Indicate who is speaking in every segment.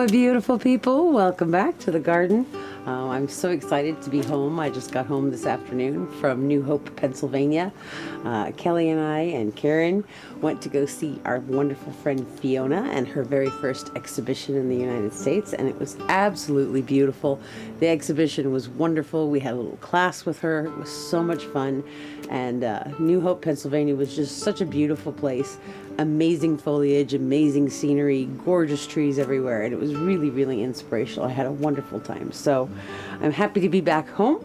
Speaker 1: my beautiful people. Welcome back to the garden. I'm so excited to be home. I just got home this afternoon from New Hope, Pennsylvania. Kelly and I and Karen went to go see our wonderful friend Fiona and her very first exhibition in the United States, and it was absolutely beautiful. The exhibition was wonderful. We had a little class with her. It was so much fun. And New Hope, Pennsylvania was just such a beautiful place. Amazing foliage, amazing scenery, gorgeous trees everywhere, and it was really, really inspirational. I had a wonderful time. So I'm happy to be back home,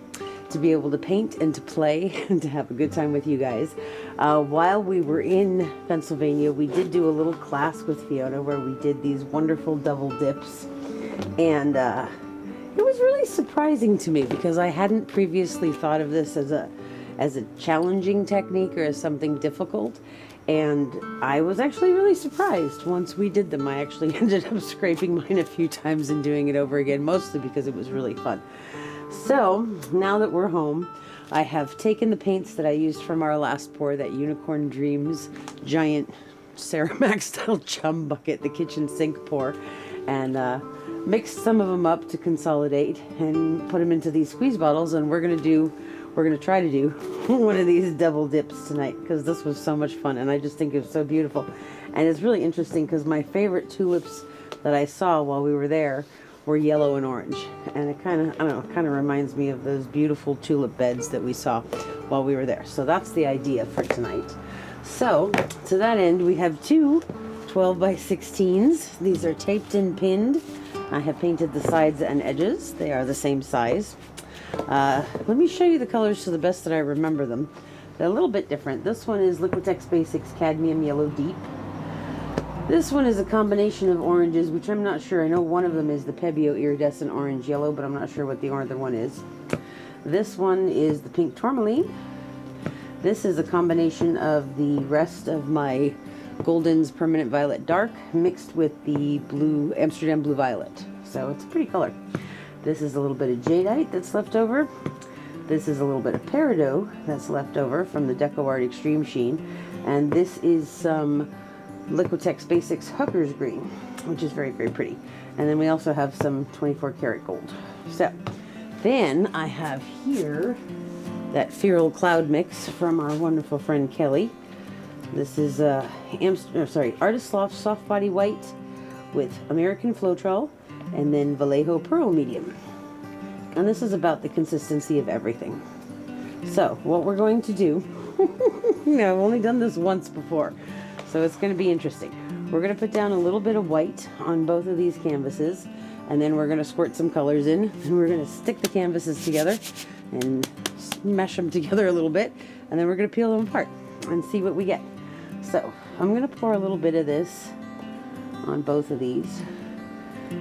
Speaker 1: to be able to paint and to play and to have a good time with you guys. While we were in Pennsylvania, we did do a little class with Fiona where we did these wonderful double dips, and it was really surprising to me because I hadn't previously thought of this as a challenging technique or as something difficult. And I was actually really surprised once we did them. I actually ended up scraping mine a few times and doing it over again, mostly because it was really fun. So now that we're home, I have taken the paints that I used from our last pour, that Unicorn Dreams giant Ceramac style chum bucket, the kitchen sink pour, and mixed some of them up to consolidate and put them into these squeeze bottles. And we're going to try to do one of these double dips tonight because this was so much fun and I just think it's so beautiful. And it's really interesting because my favorite tulips that I saw while we were there were yellow and orange. And it kind of reminds me of those beautiful tulip beds that we saw while we were there. So that's the idea for tonight. So to that end, we have two 12 by 16s. These are taped and pinned. I have painted the sides and edges. They are the same size. Let me show you the colors to the best that I remember them. They're a little bit different. This one is Liquitex Basics Cadmium Yellow Deep. This one is a combination of oranges, which I'm not sure. I know one of them is the Pebeo Iridescent Orange Yellow, but I'm not sure what the other one is. This one is the Pink Tourmaline. This is a combination of the rest of my Golden's Permanent Violet Dark mixed with the blue Amsterdam Blue Violet. So it's a pretty color. This is a little bit of jadeite that's left over. This is a little bit of peridot that's left over from the Deco Art Extreme Sheen. And this is some Liquitex Basics Hooker's Green, which is very, very pretty. And then we also have some 24 karat gold. So then I have here that Feral Cloud mix from our wonderful friend Kelly. This is Artist Loft Soft Body White with American Floetrol and then Vallejo Pearl Medium. And this is about the consistency of everything. So what we're going to do, I've only done this once before, so it's going to be interesting. We're going to put down a little bit of white on both of these canvases, and then we're going to squirt some colors in, and we're going to stick the canvases together and smash them together a little bit, and then we're going to peel them apart and see what we get. So I'm going to pour a little bit of this on both of these.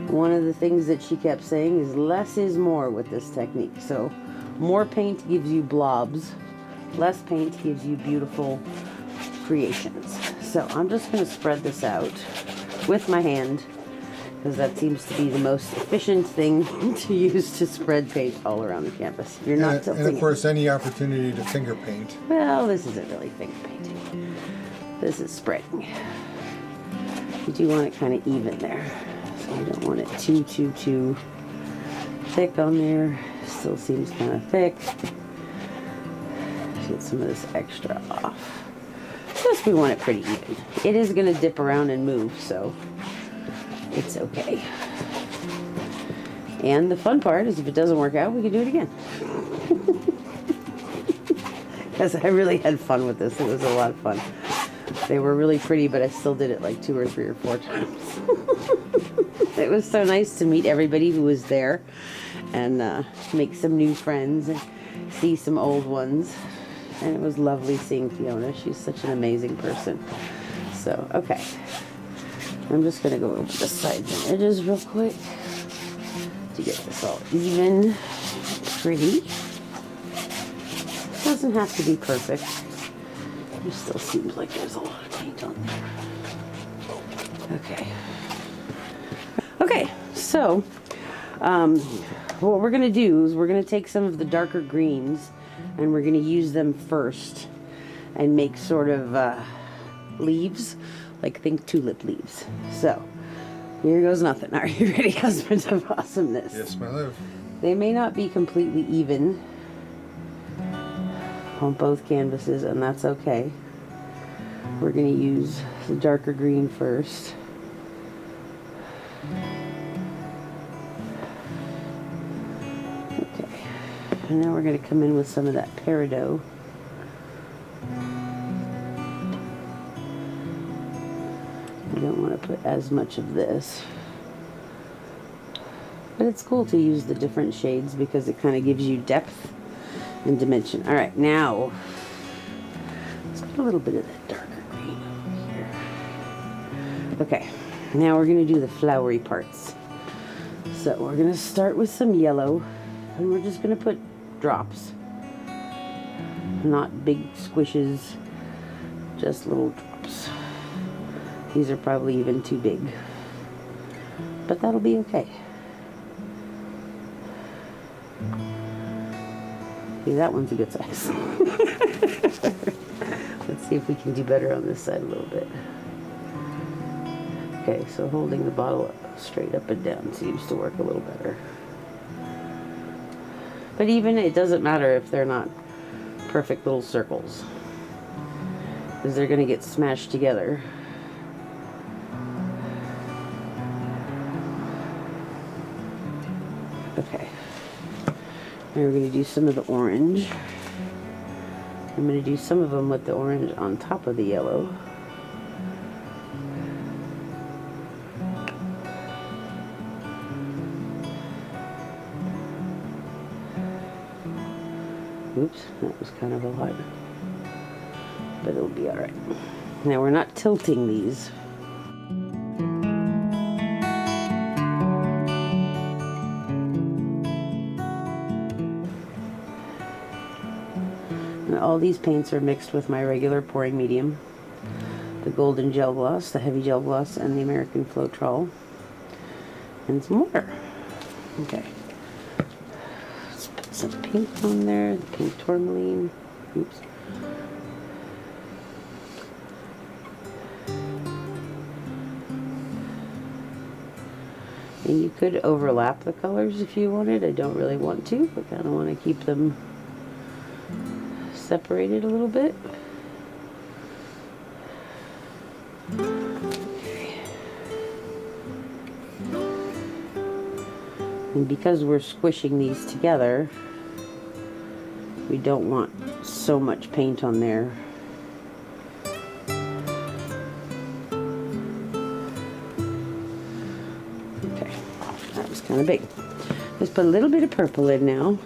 Speaker 1: One of the things that she kept saying is less is more with this technique. So more paint gives you blobs, less paint gives you beautiful creations. So I'm just going to spread this out with my hand because that seems to be the most efficient thing to use to spread paint all around the canvas. You're not tilting
Speaker 2: and of course, any opportunity to finger paint.
Speaker 1: Well, this isn't really finger painting. This is spreading. You do want it kind of even there. So I don't want it too thick on there. Still seems kind of thick. Get some of this extra off. Just we want it pretty even. It is going to dip around and move, so it's okay. And the fun part is if it doesn't work out, we can do it again. Because I really had fun with this. It was a lot of fun. They were really pretty, but I still did it like 2 or 3 or 4 times. It was so nice to meet everybody who was there and make some new friends and see some old ones. And it was lovely seeing Fiona. She's such an amazing person. So, okay. I'm just going to go over the sides and edges real quick to get this all even, pretty. Doesn't have to be perfect. It still seems like there's a lot of paint on there. Okay. Okay, so what we're going to do is we're going to take some of the darker greens and we're going to use them first and make sort of leaves, like think tulip leaves. So Here goes nothing. Are you ready, husband of awesomeness?
Speaker 2: Yes, my love.
Speaker 1: They may not be completely even on both canvases, and that's okay. We're going to use the darker green first. Okay. And now we're going to come in with some of that peridot. I don't want to put as much of this. But it's cool to use the different shades because it kind of gives you depth and dimension. All right, now let's put a little bit of that darker green over here. Okay, now we're going to do the flowery parts. So we're going to start with some yellow, and we're just going to put drops. Not big squishes, just little drops. These are probably even too big, but that'll be okay. See, that one's a good size. Let's see if we can do better on this side a little bit. Okay, so holding the bottle straight up and down seems to work a little better. But even it doesn't matter if they're not perfect little circles, because they're going to get smashed together. Okay. Now we're going to do some of the orange. I'm going to do some of them with the orange on top of the yellow. Oops, that was kind of a lot, but it'll be all right. Now we're not tilting these. And all these paints are mixed with my regular pouring medium, the golden gel gloss, the heavy gel gloss, and the American Floetrol, and some water. Okay. Let's put some pink on there, the pink tourmaline. Oops. And you could overlap the colors if you wanted. I don't really want to. I kind of want to keep them separated a little bit. Okay. And because we're squishing these together, we don't want so much paint on there. Okay, that was kind of big. Let's put a little bit of purple in now.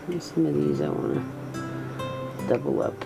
Speaker 1: And some of these I want to double up.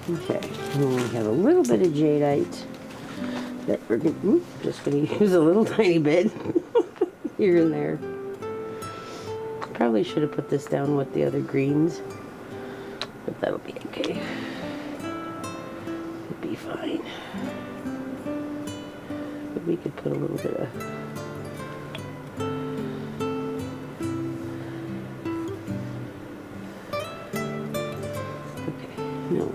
Speaker 1: Okay, and we have a little bit of jadeite that we're just going to use a little tiny bit here and there. Probably should have put this down with the other greens, but that'll be okay. It'll be fine. But we could put a little bit of no.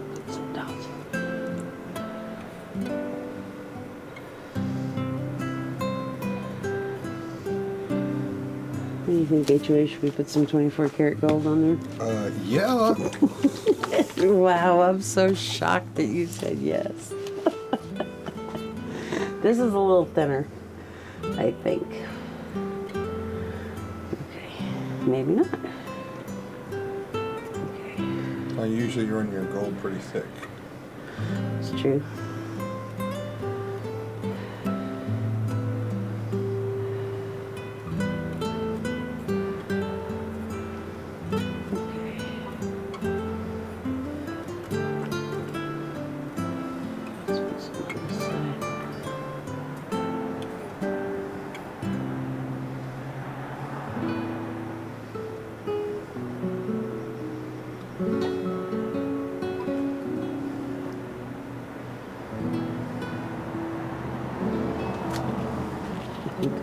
Speaker 1: What do you think, HOA? Should we put some 24 karat gold on there?
Speaker 2: Yeah.
Speaker 1: Wow, I'm so shocked that you said yes. This is a little thinner, I think. Okay, maybe not. Okay.
Speaker 2: I usually run your gold pretty thick.
Speaker 1: It's true.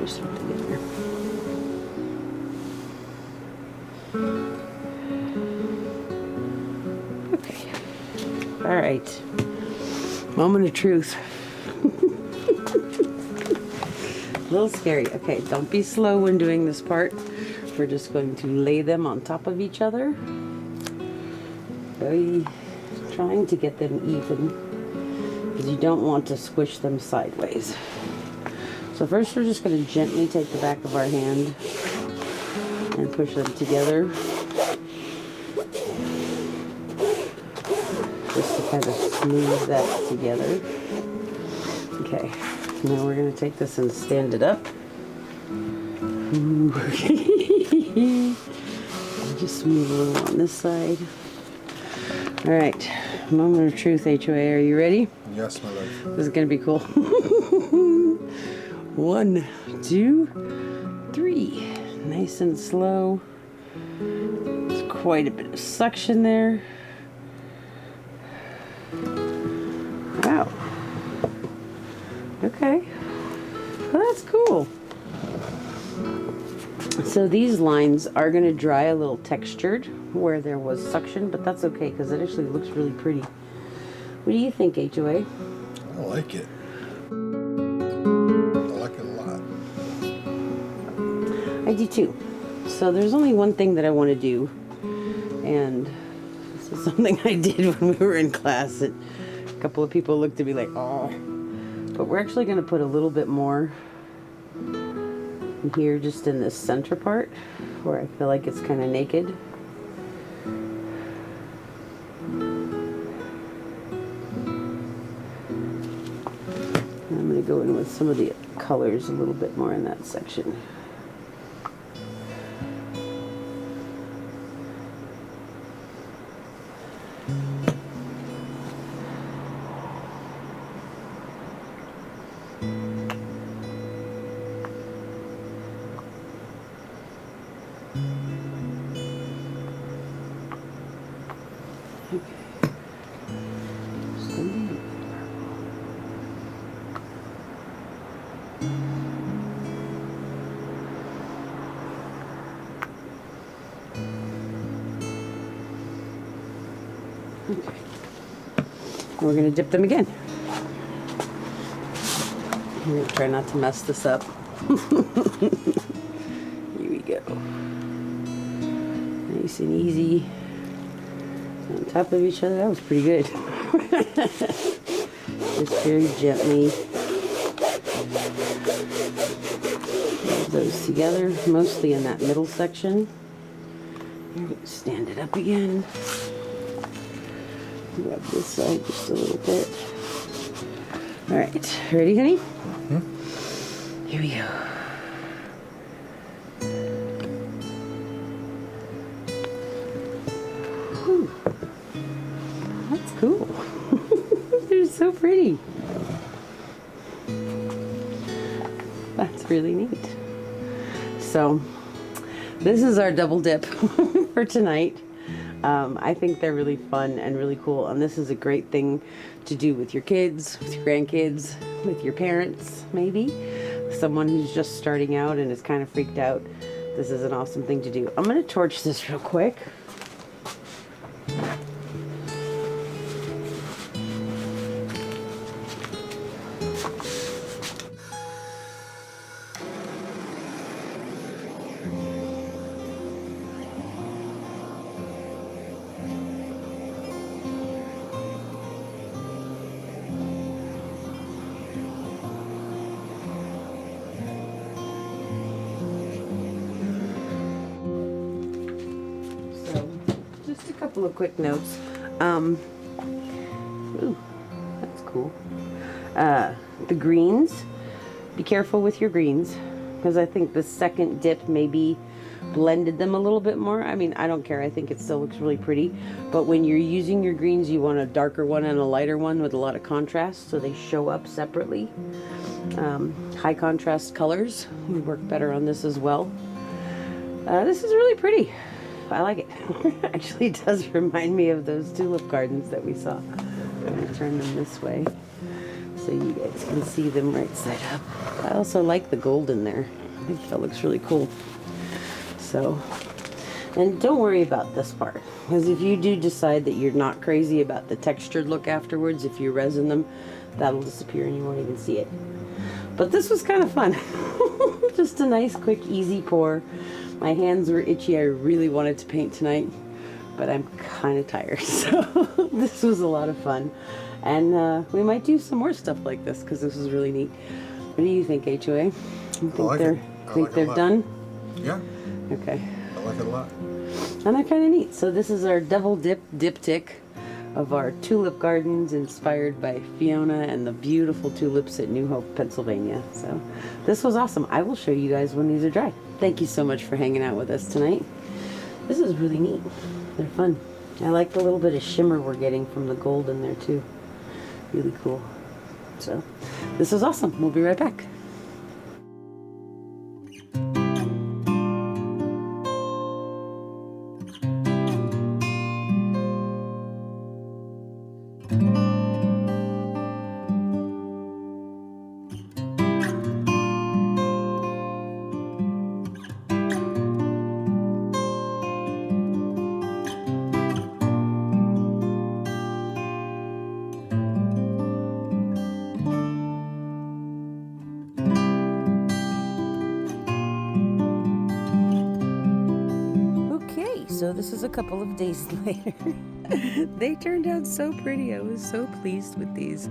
Speaker 1: push them together. Okay. All right. Moment of truth. A little scary. Okay, don't be slow when doing this part. We're just going to lay them on top of each other. Very trying to get them even, because you don't want to squish them sideways. So first we're just going to gently take the back of our hand and push them together. Just to kind of smooth that together. Okay, now we're going to take this and stand it up. Ooh. Just move a little on this side. All right, moment of truth, HOA. Are you ready?
Speaker 2: Yes, my love.
Speaker 1: This is going to be cool. 1, 2, 3. Nice and slow. There's quite a bit of suction there. Wow. Okay. Well, that's cool. So these lines are going to dry a little textured where there was suction, but that's okay because it actually looks really pretty. What do you think, HOA?
Speaker 2: I like it. I like it a lot.
Speaker 1: I do too. So there's only one thing that I want to do, and this is something I did when we were in class, and a couple of people looked at me like, oh. But we're actually going to put a little bit more here, just in this center part where I feel like it's kind of naked. And I'm going to go in with some of the colors a little bit more in that section. Okay. We're going to dip them again. I'm going to try not to mess this up. Here we go. Nice and easy. On top of each other. That was pretty good. Just very gently move those together, mostly in that middle section. Stand it up again. Grab this side just a little bit. All right, ready, honey?
Speaker 2: Mm-hmm.
Speaker 1: Here we go. Ooh, that's cool. They're so pretty. That's really neat. So, this is our double dip for tonight. I think they're really fun and really cool, and this is a great thing to do with your kids, with your grandkids, with your parents, maybe. Someone who's just starting out and is kind of freaked out. This is an awesome thing to do. I'm going to torch this real quick. Just a couple of quick notes. Ooh, that's cool. The greens, be careful with your greens, because I think the second dip maybe blended them a little bit more. I mean, I don't care. I think it still looks really pretty. But when you're using your greens, you want a darker one and a lighter one with a lot of contrast, so they show up separately. High contrast colors would work better on this as well. This is really pretty. I like it. Actually, it does remind me of those tulip gardens that we saw. I'm going to turn them this way so you guys can see them right side up. I also like the gold in there. I think that looks really cool. So, and don't worry about this part, because if you do decide that you're not crazy about the textured look afterwards, if you resin them, that'll disappear and you won't even see it. But this was kind of fun. Just a nice, quick, easy pour. My hands were itchy. I really wanted to paint tonight, but I'm kind of tired. So this was a lot of fun. And we might do some more stuff like this because this is really neat. What do you think, HOA? You think they're done?
Speaker 2: Yeah.
Speaker 1: Okay.
Speaker 2: I like it a lot.
Speaker 1: And they're kind of neat. So this is our double diptych of our tulip gardens inspired by Fiona and the beautiful tulips at New Hope, Pennsylvania. So this was awesome. I will show you guys when these are dry. Thank you so much for hanging out with us tonight. This is really neat. They're fun. I like the little bit of shimmer we're getting from the gold in there too. Really cool. So this is awesome. We'll be right back. So this is a couple of days later. They turned out so pretty. I was so pleased with these.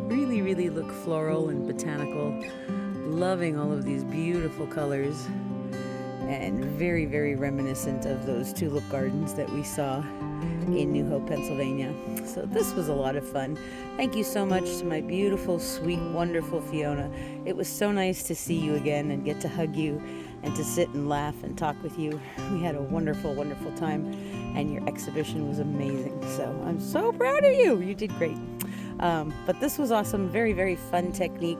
Speaker 1: Really, really look floral and botanical. Loving all of these beautiful colors. And very, very reminiscent of those tulip gardens that we saw in New Hope, Pennsylvania. So this was a lot of fun. Thank you so much to my beautiful, sweet, wonderful Fiona. It was so nice to see you again and get to hug you and to sit and laugh and talk with you. We had a wonderful, wonderful time, and your exhibition was amazing. So I'm so proud of you. You did great. But this was awesome. Very, very fun technique.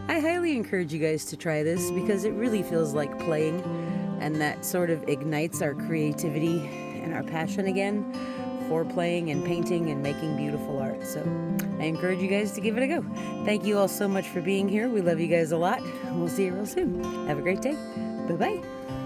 Speaker 1: I highly encourage you guys to try this because it really feels like playing, and that sort of ignites our creativity and our passion again for playing and painting and making beautiful art. So I encourage you guys to give it a go. Thank you all so much for being here. We love you guys a lot. We'll see you real soon. Have a great day. Bye-bye.